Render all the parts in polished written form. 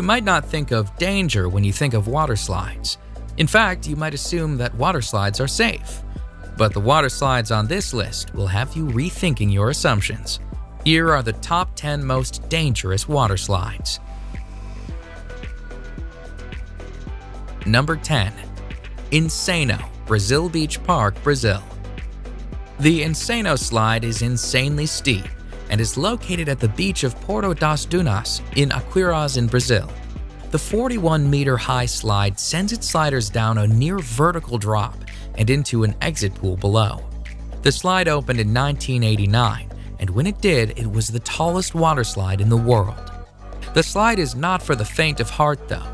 You might not think of danger when you think of water slides. In fact, you might assume that water slides are safe. But the water slides on this list will have you rethinking your assumptions. Here are the top 10 most dangerous water slides. Number 10. Insano, Brazil Beach Park, Brazil. The Insano slide is insanely steep and is located at the beach of Porto das Dunas in Aquiraz in Brazil. The 41-meter-high slide sends its sliders down a near-vertical drop and into an exit pool below. The slide opened in 1989, and when it did, it was the tallest water slide in the world. The slide is not for the faint of heart, though.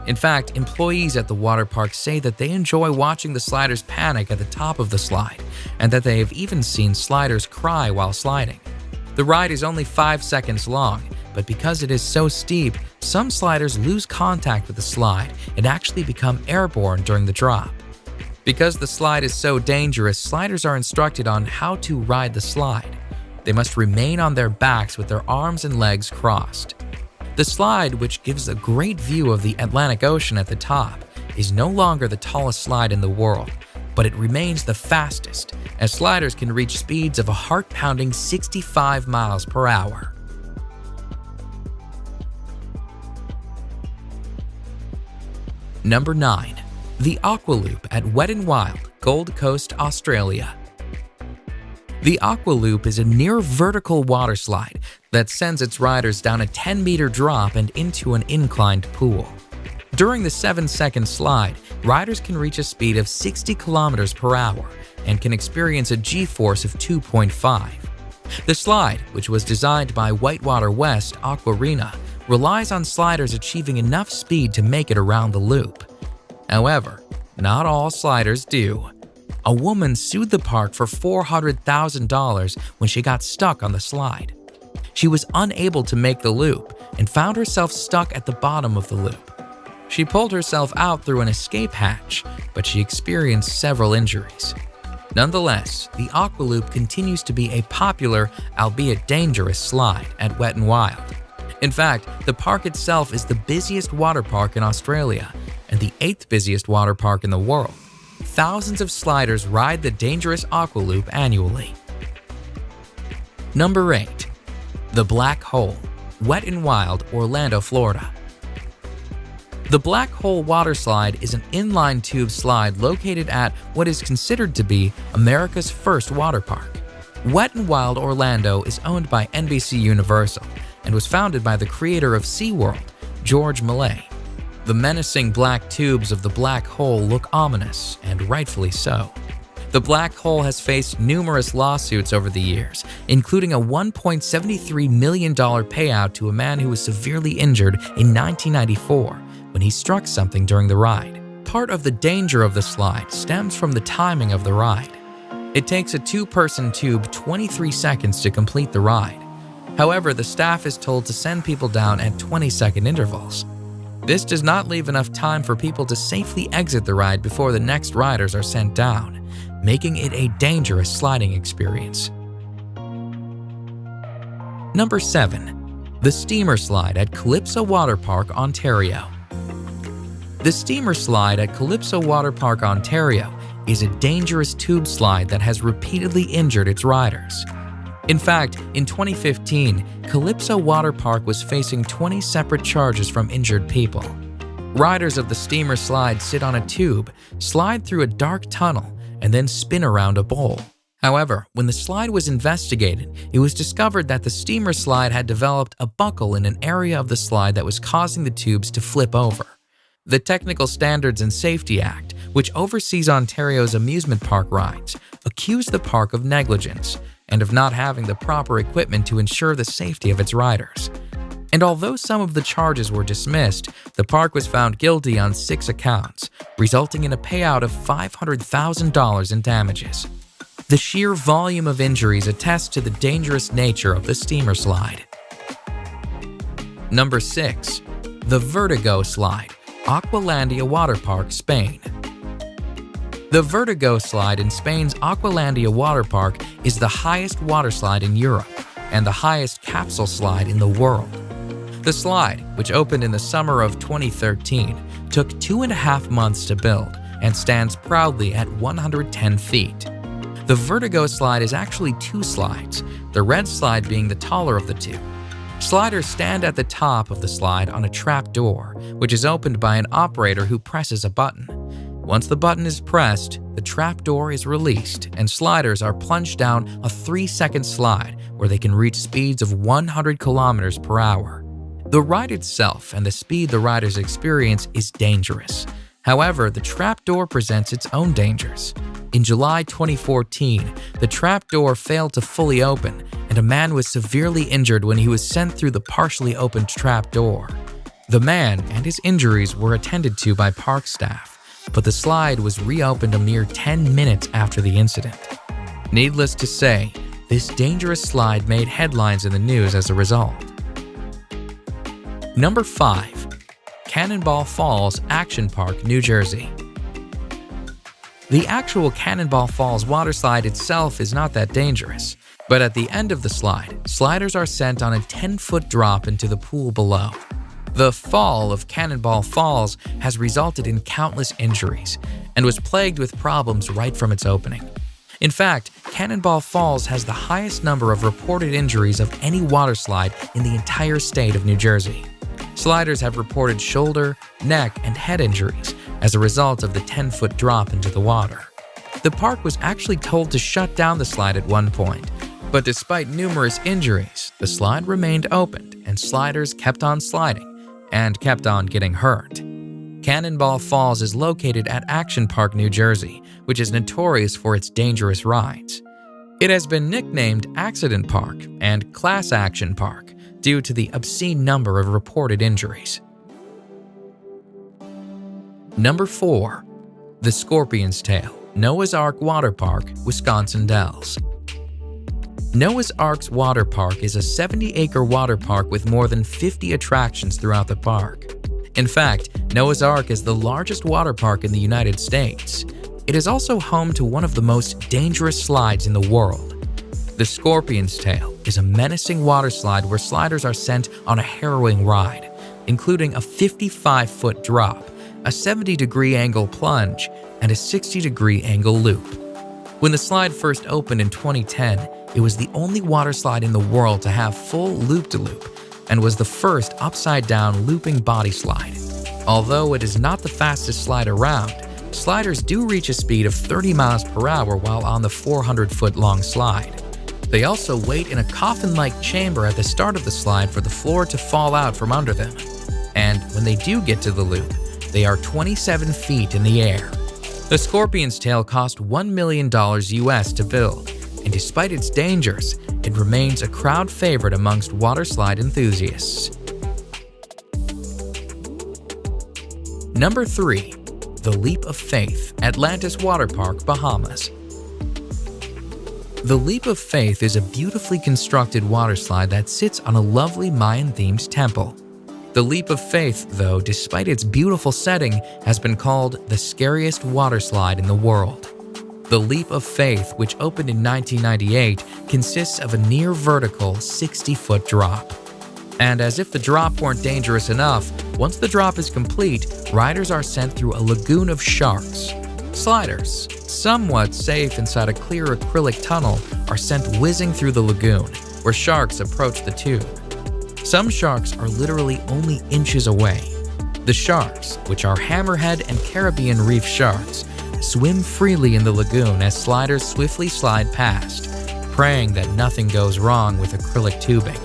In fact, employees at the water park say that they enjoy watching the sliders panic at the top of the slide, and that they have even seen sliders cry while sliding. The ride is only 5 seconds long, but because it is so steep, some sliders lose contact with the slide and actually become airborne during the drop. Because the slide is so dangerous, sliders are instructed on how to ride the slide. They must remain on their backs with their arms and legs crossed. The slide, which gives a great view of the Atlantic Ocean at the top, is no longer the tallest slide in the world, but it remains the fastest, as sliders can reach speeds of a heart-pounding 65 miles per hour. Number 9. The Aqua Loop at Wet n Wild, Gold Coast, Australia. The Aqua Loop is a near-vertical water slide that sends its riders down a 10-meter drop and into an inclined pool. During the 7-second slide, riders can reach a speed of 60 kilometers per hour and can experience a G-force of 2.5. The slide, which was designed by Whitewater West Aquarena, relies on sliders achieving enough speed to make it around the loop. However, not all sliders do. A woman sued the park for $400,000 when she got stuck on the slide. She was unable to make the loop and found herself stuck at the bottom of the loop. She pulled herself out through an escape hatch, but she experienced several injuries. Nonetheless, the Aqua Loop continues to be a popular, albeit dangerous, slide at Wet n Wild. In fact, the park itself is the busiest water park in Australia and the 8th busiest water park in the world. Thousands of sliders ride the dangerous Aqua Loop annually. Number 8. The Black Hole, Wet n Wild, Orlando, Florida. The Black Hole water slide is an inline tube slide located at what is considered to be America's first water park. Wet n Wild Orlando is owned by NBC Universal and was founded by the creator of SeaWorld, George Millay. The menacing black tubes of the black hole look ominous, and rightfully so. The black hole has faced numerous lawsuits over the years, including a $1.73 million payout to a man who was severely injured in 1994 when he struck something during the ride. Part of the danger of the slide stems from the timing of the ride. It takes a 2-person tube 23 seconds to complete the ride. However, the staff is told to send people down at 20-second intervals. This does not leave enough time for people to safely exit the ride before the next riders are sent down, making it a dangerous sliding experience. Number 7. The Steamer Slide at Calypso Water Park, Ontario. The Steamer Slide at Calypso Water Park, Ontario is a dangerous tube slide that has repeatedly injured its riders. In fact, in 2015, Calypso Water Park was facing 20 separate charges from injured people. Riders of the steamer slide sit on a tube, slide through a dark tunnel, and then spin around a bowl. However, when the slide was investigated, it was discovered that the steamer slide had developed a buckle in an area of the slide that was causing the tubes to flip over. The Technical Standards and Safety Act, which oversees Ontario's amusement park rides, accused the park of negligence and of not having the proper equipment to ensure the safety of its riders. And although some of the charges were dismissed, the park was found guilty on 6 accounts, resulting in a payout of $500,000 in damages. The sheer volume of injuries attests to the dangerous nature of the steamer slide. Number 6. The Vertigo Slide, Aqualandia Water Park, Spain. The Vertigo Slide in Spain's Aqualandia Water Park is the highest water slide in Europe and the highest capsule slide in the world. The slide, which opened in the summer of 2013, took 2.5 months to build and stands proudly at 110 feet. The Vertigo slide is actually two slides, the red slide being the taller of the two. Sliders stand at the top of the slide on a trap door, which is opened by an operator who presses a button. Once the button is pressed, the trap door is released and sliders are plunged down a 3-second slide where they can reach speeds of 100 kilometers per hour. The ride itself and the speed the riders experience is dangerous. However, the trap door presents its own dangers. In July 2014, the trap door failed to fully open and a man was severely injured when he was sent through the partially opened trap door. The man and his injuries were attended to by park staff, but the slide was reopened a mere 10 minutes after the incident. Needless to say, this dangerous slide made headlines in the news as a result. Number 5. Cannonball Falls Action Park, New Jersey. The actual Cannonball Falls water slide itself is not that dangerous, but at the end of the slide, sliders are sent on a 10-foot drop into the pool below. The fall of Cannonball Falls has resulted in countless injuries and was plagued with problems right from its opening. In fact, Cannonball Falls has the highest number of reported injuries of any water slide in the entire state of New Jersey. Sliders have reported shoulder, neck, and head injuries as a result of the 10-foot drop into the water. The park was actually told to shut down the slide at one point, but despite numerous injuries, the slide remained opened and sliders kept on sliding and kept on getting hurt. Cannonball Falls is located at Action Park, New Jersey, which is notorious for its dangerous rides. It has been nicknamed Accident Park and Class Action Park due to the obscene number of reported injuries. Number 4. The Scorpion's Tail, Noah's Ark Water Park, Wisconsin Dells. Noah's Ark's Water Park is a 70-acre water park with more than 50 attractions throughout the park. In fact, Noah's Ark is the largest water park in the United States. It is also home to one of the most dangerous slides in the world. The Scorpion's Tail is a menacing water slide where sliders are sent on a harrowing ride, including a 55-foot drop, a 70-degree angle plunge, and a 60-degree angle loop. When the slide first opened in 2010, it was the only water slide in the world to have full loop-de-loop and was the first upside-down looping body slide. Although it is not the fastest slide around, sliders do reach a speed of 30 miles per hour while on the 400-foot-long slide. They also wait in a coffin-like chamber at the start of the slide for the floor to fall out from under them. And when they do get to the loop, they are 27 feet in the air. The Scorpion's Tail cost $1 million US to build, and despite its dangers, it remains a crowd favorite amongst water slide enthusiasts. Number 3. The Leap of Faith, Atlantis Water Park, Bahamas. The Leap of Faith is a beautifully constructed water slide that sits on a lovely Mayan-themed temple. The Leap of Faith, though, despite its beautiful setting, has been called the scariest water slide in the world. The Leap of Faith, which opened in 1998, consists of a near-vertical 60-foot drop. And as if the drop weren't dangerous enough, once the drop is complete, riders are sent through a lagoon of sharks. Sliders, somewhat safe inside a clear acrylic tunnel, are sent whizzing through the lagoon, where sharks approach the tube. Some sharks are literally only inches away. The sharks, which are hammerhead and Caribbean reef sharks, swim freely in the lagoon as sliders swiftly slide past, praying that nothing goes wrong with acrylic tubing.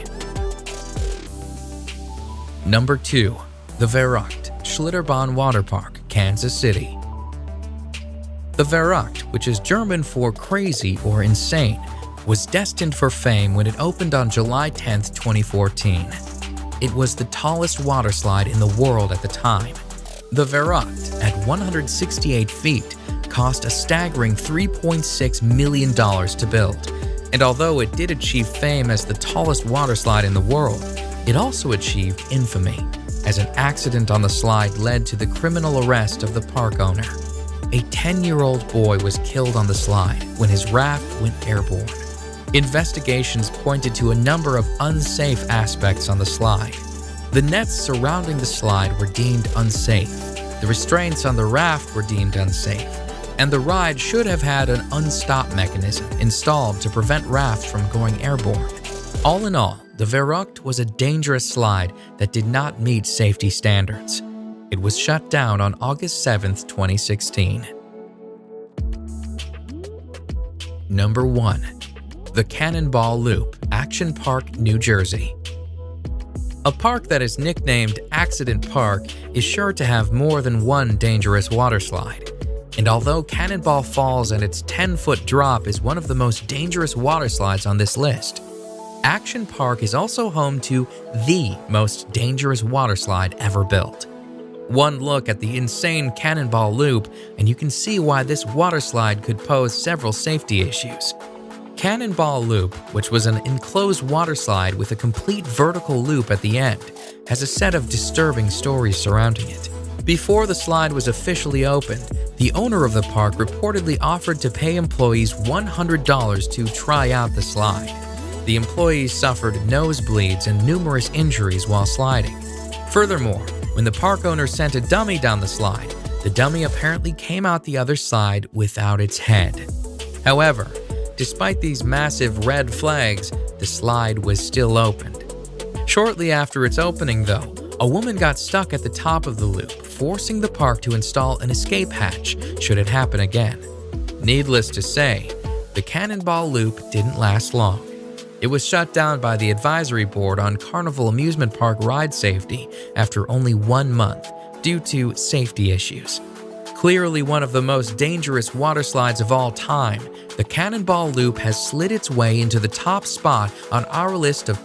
Number 2. The Verrückt Schlitterbahn Water Park, Kansas City. The Verrückt, which is German for crazy or insane, was destined for fame when it opened on July 10, 2014. It was the tallest water slide in the world at the time. The Verrückt, at 168 feet, cost a staggering $3.6 million to build, and although it did achieve fame as the tallest water slide in the world, it also achieved infamy, as an accident on the slide led to the criminal arrest of the park owner. A 10-year-old boy was killed on the slide when his raft went airborne. Investigations pointed to a number of unsafe aspects on the slide. The nets surrounding the slide were deemed unsafe, the restraints on the raft were deemed unsafe, and the ride should have had an unstop mechanism installed to prevent rafts from going airborne. All in all, the Verrückt was a dangerous slide that did not meet safety standards. It was shut down on August 7, 2016. Number 1. The Cannonball Loop, Action Park, New Jersey. A park that is nicknamed Accident Park is sure to have more than one dangerous waterslide. And although Cannonball Falls and its 10-foot drop is one of the most dangerous waterslides on this list, Action Park is also home to the most dangerous waterslide ever built. One look at the insane Cannonball Loop and you can see why this waterslide could pose several safety issues. Cannonball Loop, which was an enclosed waterslide with a complete vertical loop at the end, has a set of disturbing stories surrounding it. Before the slide was officially opened, the owner of the park reportedly offered to pay employees $100 to try out the slide. The employees suffered nosebleeds and numerous injuries while sliding. Furthermore, when the park owner sent a dummy down the slide, the dummy apparently came out the other side without its head. However, despite these massive red flags, the slide was still opened. Shortly after its opening, though, a woman got stuck at the top of the loop, forcing the park to install an escape hatch should it happen again. Needless to say, the Cannonball Loop didn't last long. It was shut down by the Advisory Board on Carnival Amusement Park ride safety after only 1 month due to safety issues. Clearly one of the most dangerous waterslides of all time, the Cannonball Loop has slid its way into the top spot on our list of